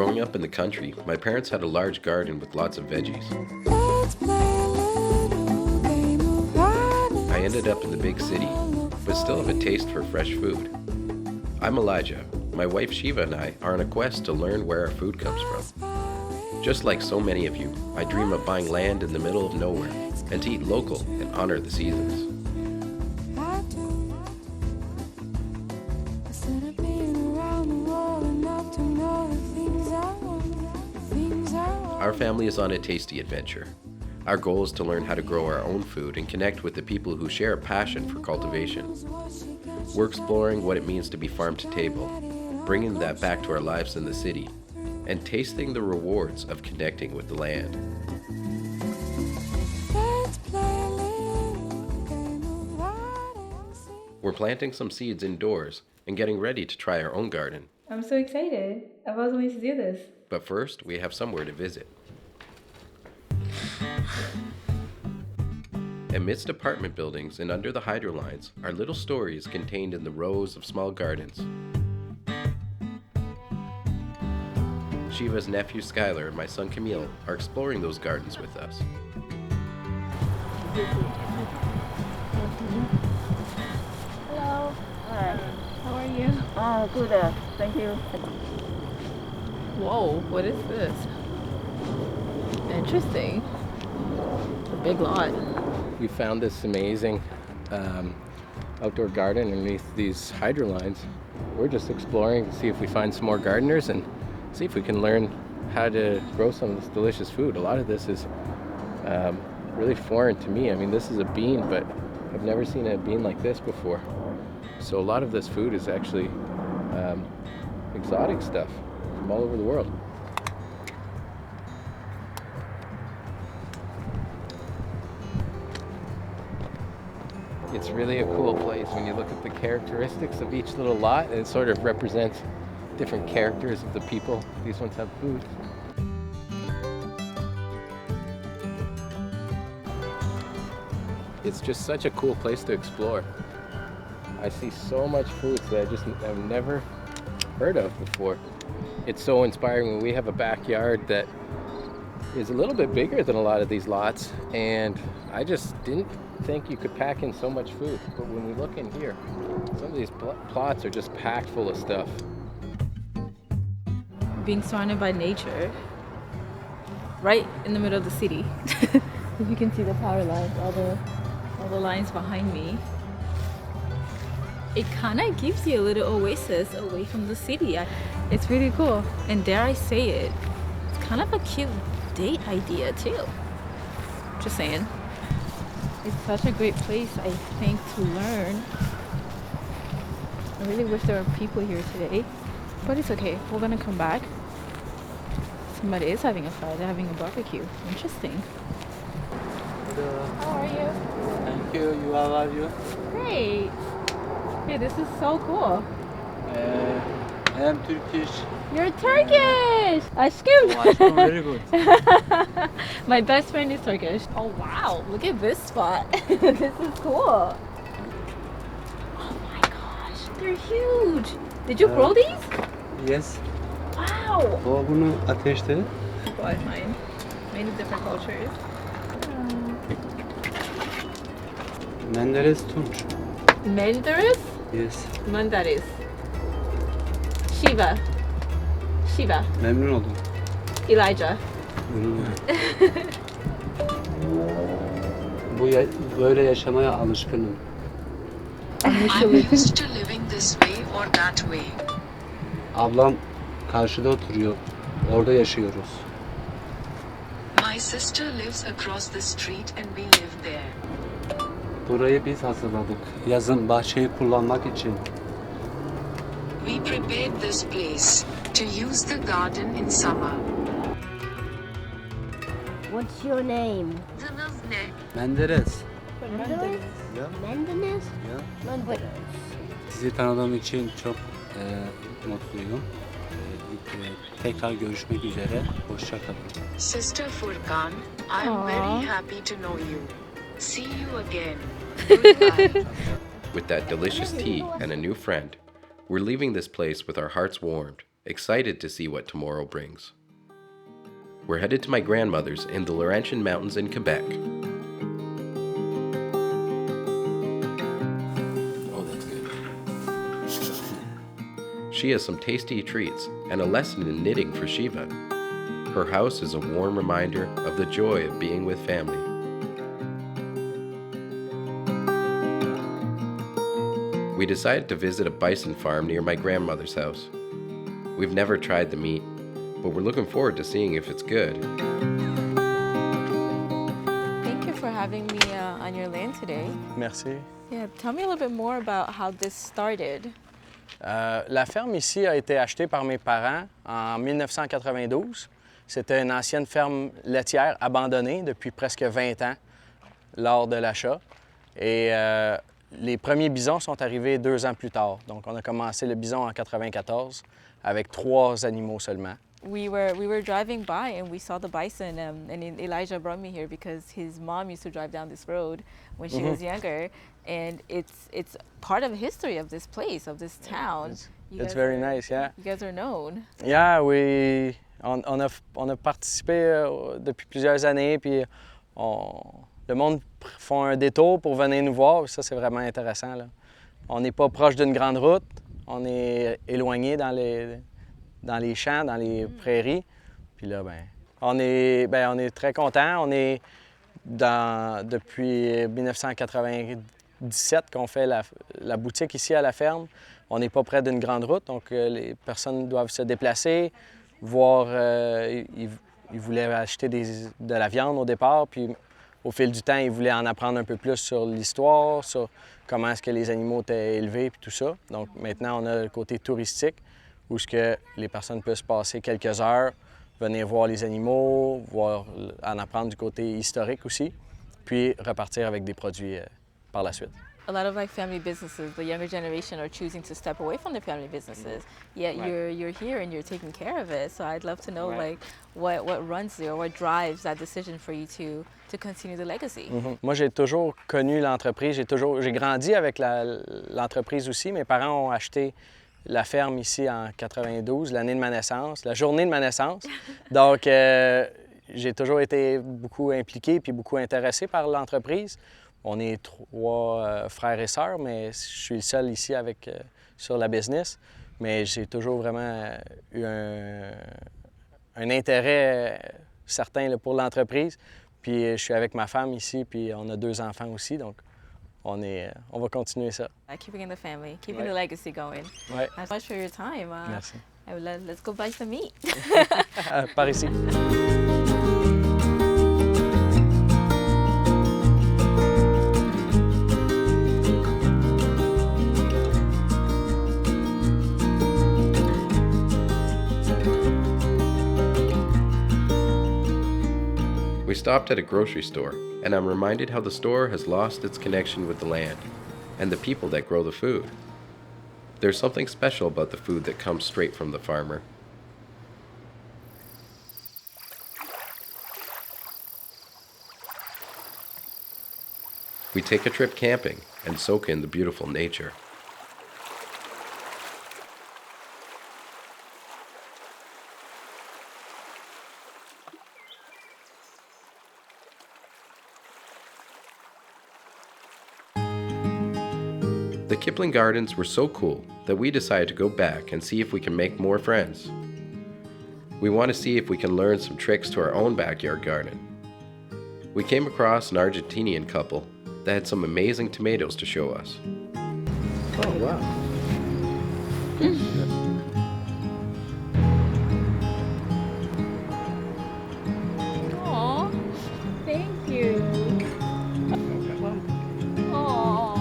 Growing up in the country, my parents had a large garden with lots of veggies. I ended up in the big city, but still have a taste for fresh food. I'm Elijah. My wife Shiva and I are on a quest to learn where our food comes from. Just like so many of you, I dream of buying land in the middle of nowhere and to eat local and honor the seasons. Our family is on a tasty adventure. Our goal is to learn how to grow our own food and connect with the people who share a passion for cultivation. We're exploring what it means to be farm to table, bringing that back to our lives in the city, and tasting the rewards of connecting with the land. We're planting some seeds indoors and getting ready to try our own garden. I'm so excited. I've always wanted to do this. But first, we have somewhere to visit. Amidst apartment buildings and under the hydro lines are little stories contained in the rows of small gardens. Shiva's nephew Skylar and my son Camille are exploring those gardens with us. Hello. Hi. How are you? Good. Thank you. Whoa, what is this? Interesting. A big lot. We found this amazing outdoor garden underneath these hydro lines. We're just exploring to see if we find some more gardeners and see if we can learn how to grow some of this delicious food. A lot of this is really foreign to me. I mean, this is a bean, but I've never seen a bean like this before. So a lot of this food is actually exotic stuff from all over the world. It's really a cool place when you look at the characteristics of each little lot, and it sort of represents different characters of the people. These ones have food. It's just such a cool place to explore. I see so much food that I've never heard of before. It's so inspiring when we have a backyard that is a little bit bigger than a lot of these lots, and I just didn't think you could pack in so much food. But when we look in here, some of these plots are just packed full of stuff. Being surrounded by nature, right in the middle of the city. If you can see the power lines, all the lines behind me. It kind of gives you a little oasis away from the city. It's really cool. And dare I say it, it's kind of a cute date idea too. Just saying. It's such a great place, I think, to learn. I really wish there were people here today, but it's okay. We're gonna come back. Somebody is having a fire. They're having a barbecue. Interesting. Hello. How are you? Thank you. You how are you? Great. Hey, this is so cool. I am Turkish. You're Turkish! Aşkım! Oh, aşkım, very good. My best friend is Turkish. Oh wow, look at this spot. This is cool. Oh my gosh, they're huge. Did you grow these? Yes. Wow. O bunu ateşte. People I find many different cultures. Menderes Tunç. Mandaris? Yes. Mandaris. Shiva. Shiva. Memnun oldum. Elijah. Böyle yaşamaya alışkınım. I'm used to living this way or that way. Ablam karşıda oturuyor. Orada yaşıyoruz. My sister lives across the street and we live there. Burayı biz hazırladık. Yazın bahçeyi kullanmak için. We prepared this place to use the garden in summer. What's your name? Adınız ne? Menderes. Menderes? Ya. Menderes? Ya. Menderes. Sizi tanıdığım için çok mutluyum. Tekrar görüşmek üzere. Hoşça kalın. Sister Furkan, I'm Aww. very happy to know you. See you again. Goodbye. With that delicious tea and a new friend, we're leaving this place with our hearts warmed excited to see what tomorrow brings. We're headed to my grandmother's in the Laurentian Mountains in Quebec. Oh, that's good. She has some tasty treats and a lesson in knitting for Shiva. Her house is a warm reminder of the joy of being with family. We decided to visit a bison farm near my grandmother's house. We've never tried the meat, but we're looking forward to seeing if it's good. Thank you for having me on your land today. Merci. Yeah, tell me a little bit more about how this started. La ferme ici a été achetée par mes parents en 1992. C'était une ancienne ferme laitière abandonnée depuis presque 20 ans lors de l'achat. Et les premiers bisons sont arrivés 2 ans plus tard. Donc, on a commencé le bison en 94 avec 3 animaux seulement. We were driving by and we saw the bison, and Elijah brought me here because his mom used to drive down this road when she was younger, and it's part of the history of this place, of this town. It's very nice, yeah. You guys are known. Yeah, on a participé depuis plusieurs années, puis le monde font un détour pour venir nous voir, ça c'est vraiment intéressant, là. On n'est pas proche d'une grande route, on est éloigné dans les champs, dans les prairies. Puis là, on est très contents. On est depuis 1997 qu'on fait la boutique ici à la ferme. On n'est pas près d'une grande route, donc les personnes doivent se déplacer, voir. Ils voulaient acheter de la viande au départ, puis au fil du temps, ils voulaient en apprendre un peu plus sur l'histoire, sur comment est-ce que les animaux étaient élevés, puis tout ça. Donc maintenant, on a le côté touristique, où ce que les personnes peuvent se passer quelques heures, venir voir les animaux, en apprendre du côté historique aussi, puis repartir avec des produits par la suite. A lot of family businesses, the younger generation are choosing to step away from their family businesses. Yet you're here and you're taking care of it. So I'd love to know what runs you or what drives that decision for you to continue the legacy. Moi, j'ai toujours connu l'entreprise. J'ai grandi avec l'entreprise aussi. Mes parents ont acheté la ferme ici en 92, l'année de ma naissance, la journée de ma naissance. Donc, j'ai toujours été beaucoup impliqué puis beaucoup intéressé par l'entreprise. On est 3 frères et sœurs, mais je suis le seul ici sur la business. Mais j'ai toujours vraiment eu un intérêt certain là, pour l'entreprise. Puis je suis avec ma femme ici, puis on a 2 enfants aussi, donc on va continuer ça. Keeping in the family, keeping the legacy going. Ouais. Thanks much for your time. Merci. Let's go buy some meat. Par ici. We stopped at a grocery store, and I'm reminded how the store has lost its connection with the land and the people that grow the food. There's something special about the food that comes straight from the farmer. We take a trip camping and soak in the beautiful nature. The Kipling Gardens were so cool that we decided to go back and see if we can make more friends. We want to see if we can learn some tricks to our own backyard garden. We came across an Argentinian couple that had some amazing tomatoes to show us. Oh, wow. Aw, thank you. Aw.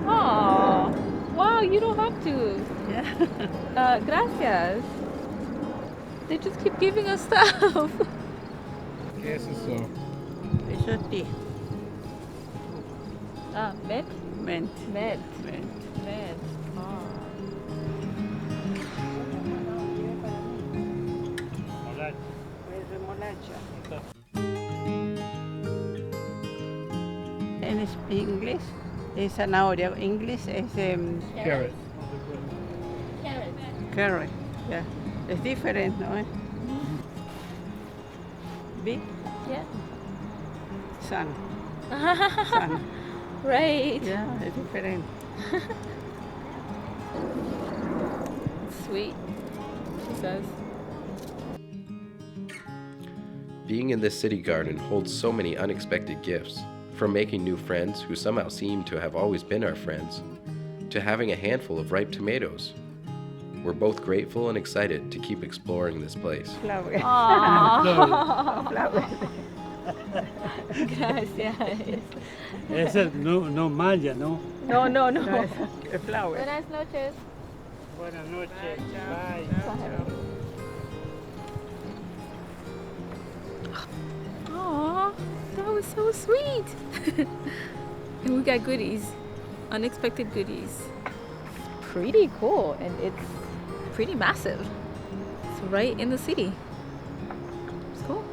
Aw. Wow, you don't have to. Gracias. They just keep giving us stuff. ¿Qué es eso? Eso es té. Mint? Mint. Mint. Mint. Mint. English es zanahoria. English es Carrot. carrot. Yeah. Es diferente, ¿no? Big Yeah. sun. Sun. Right. Yeah, es diferente. Sweet, she says. Being in this city garden holds so many unexpected gifts, from making new friends who somehow seem to have always been our friends, to having a handful of ripe tomatoes. We're both grateful and excited to keep exploring this place. Flowers. Aww. Flowers. Gracias. Ese no maya, ¿no? No. No, es flowers. Buenas noches. Buenas noches. Bye. Aw, that was so sweet. And we got goodies, unexpected goodies. Pretty cool, and it's pretty massive. It's right in the city. It's cool.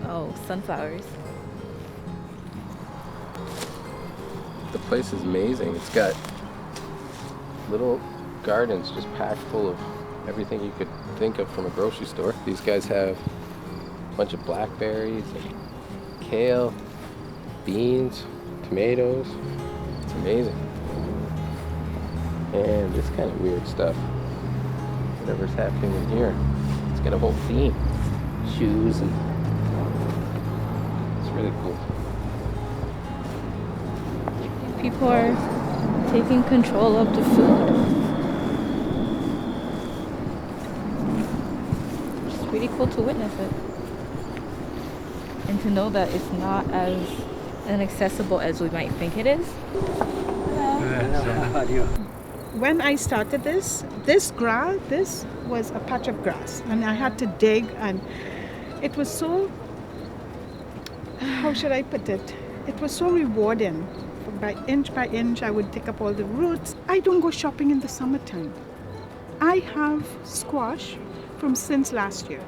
Oh, sunflowers. The place is amazing. It's got little gardens just packed full of everything you could think of from a grocery store. These guys have a bunch of blackberries, and kale, beans, tomatoes. It's amazing. And this kind of weird stuff. Whatever's happening in here. It's got a whole theme. Shoes and it's really cool. People are taking control of the food. It's really cool to witness it. And to know that it's not as inaccessible as we might think it is. When I started this was a patch of grass, and I had to dig, and it was so, how should I put it? It was so rewarding. By inch, I would pick up all the roots. I don't go shopping in the summertime. I have squash since last year.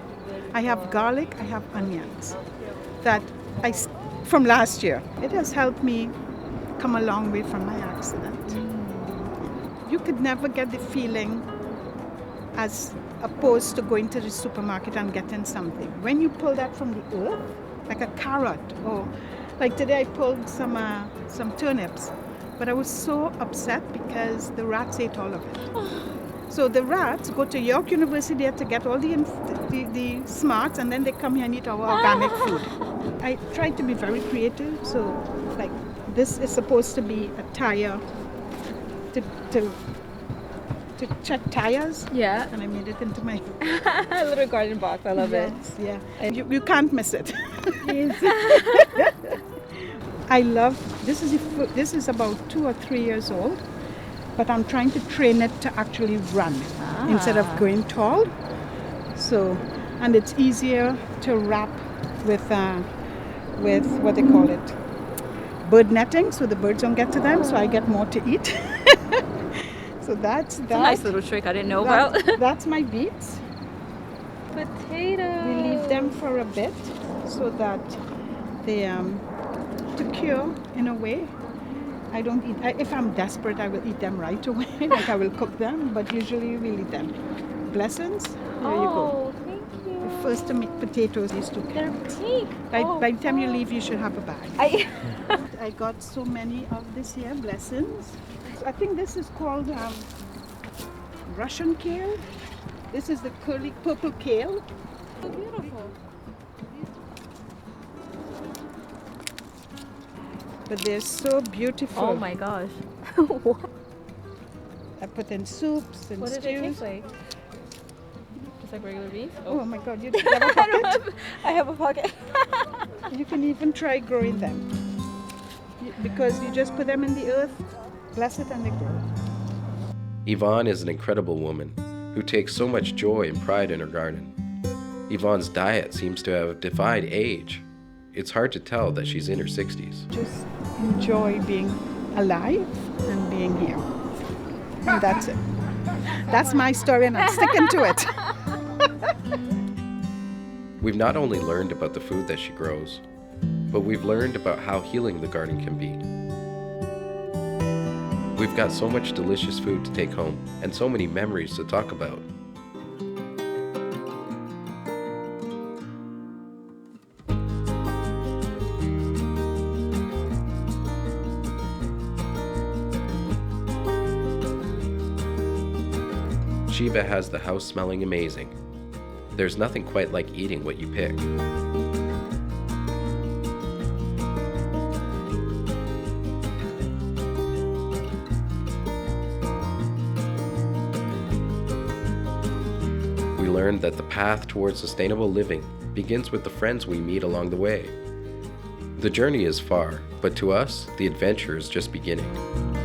I have garlic, I have onions from last year. It has helped me come a long way from my accident. You could never get the feeling as opposed to going to the supermarket and getting something. When you pull that from the earth, like a carrot, or like today I pulled some turnips, but I was so upset because the rats ate all of it. So the rats go to York University to get all the smarts, and then they come here and eat our organic food. I tried to be very creative, so like this is supposed to be a tire to check tires. Yeah. And I made it into my A little garden box. I love it. Yeah. And you can't miss it. I love this is about 2 or 3 years old, but I'm trying to train it to actually run instead of going tall. So, and it's easier to wrap with what they call it, bird netting, so the birds don't get to them, so I get more to eat. So that's that. It's a nice little trick I didn't know about. That's my beets. Potatoes. We leave them for a bit so that they to cure in a way. I don't eat. If I'm desperate, I will eat them right away. Like I will cook them, but usually we eat them. Blessings. There you go. Thank you. The first to make potatoes is to carrots. By the time you leave, you should have a bag. I got so many of this here. Blessings. I think this is called Russian kale. This is the curly purple kale. So beautiful. But they're so beautiful. Oh my gosh. I put in soups and What does it stews. taste like? Just like regular beans? Oh my God, you have a pocket? I have a pocket. You can even try growing them. Because you just put them in the earth, bless it, and they grow. Yvonne is an incredible woman who takes so much joy and pride in her garden. Yvonne's diet seems to have defied age. It's hard to tell that she's in her 60s. Just enjoy being alive and being here. And that's it. That's my story, and I'm sticking to it. We've not only learned about the food that she grows, but we've learned about how healing the garden can be. We've got so much delicious food to take home and so many memories to talk about. Sheba has the house smelling amazing. There's nothing quite like eating what you pick. We learned that the path towards sustainable living begins with the friends we meet along the way. The journey is far, but to us, the adventure is just beginning.